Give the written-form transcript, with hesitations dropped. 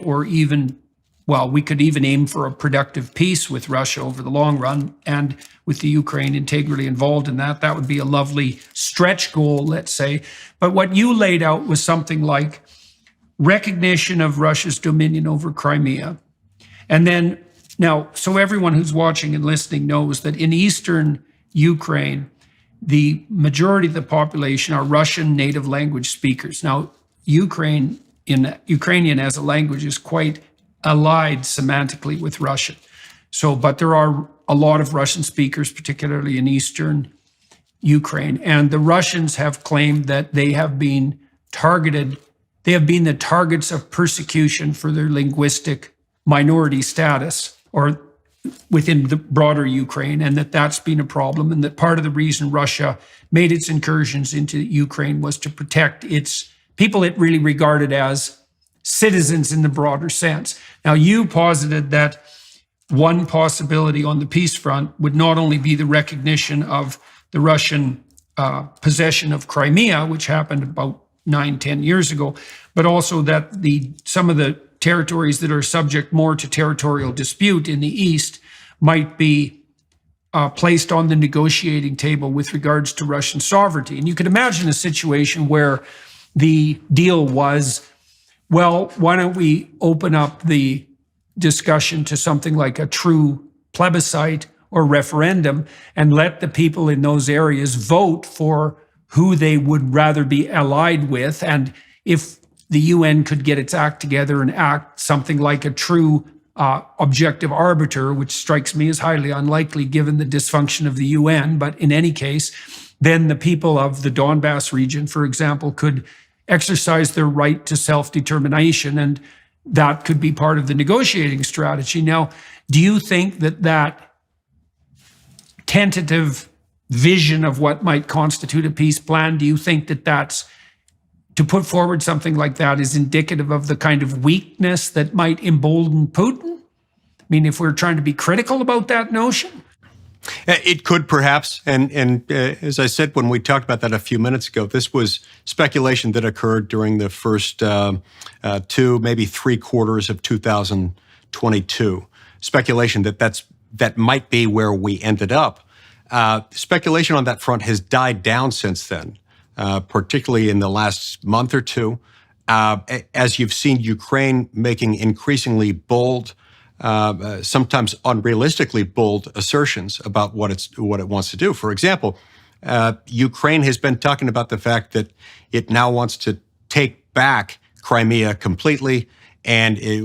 or even, well, we could even aim for a productive peace with Russia over the long run, and with the Ukraine integrally involved in that, that would be a lovely stretch goal, let's say. But what you laid out was something like recognition of Russia's dominion over Crimea. And then, now, so everyone who's watching and listening knows that in eastern Ukraine, the majority of the population are Russian native language speakers. Now, Ukrainian as a language is quite allied semantically with Russian. So, but there are a lot of Russian speakers, particularly in eastern Ukraine. And the Russians have claimed that they have been targeted, they have been the targets of persecution for their linguistic minority status, or within the broader Ukraine, and that that's been a problem, and that part of the reason Russia made its incursions into Ukraine was to protect its people it really regarded as citizens in the broader sense. Now, you posited that one possibility on the peace front would not only be the recognition of the Russian possession of Crimea, which happened about 9-10 years ago, but also that some of the territories that are subject more to territorial dispute in the East might be placed on the negotiating table with regards to Russian sovereignty. And you could imagine a situation where the deal was, well, why don't we open up the discussion to something like a true plebiscite or referendum and let the people in those areas vote for who they would rather be allied with. And if the UN could get its act together and act something like a true objective arbiter, which strikes me as highly unlikely given the dysfunction of the UN. But in any case, then the people of the Donbass region, for example, could exercise their right to self-determination, and that could be part of the negotiating strategy. Now, do you think that that tentative vision of what might constitute a peace plan, do you think that that's, to put forward something like that, is indicative of the kind of weakness that might embolden Putin? I mean, if we're trying to be critical about that notion? It could perhaps, and as I said when we talked about that a few minutes ago, this was speculation that occurred during the first 2, maybe 3 quarters of 2022. Speculation that might be where we ended up. Speculation on that front has died down since then, particularly in the last month or two, as you've seen Ukraine making increasingly bold, sometimes unrealistically bold assertions about what it wants to do. For example, Ukraine has been talking about the fact that it now wants to take back Crimea completely, and it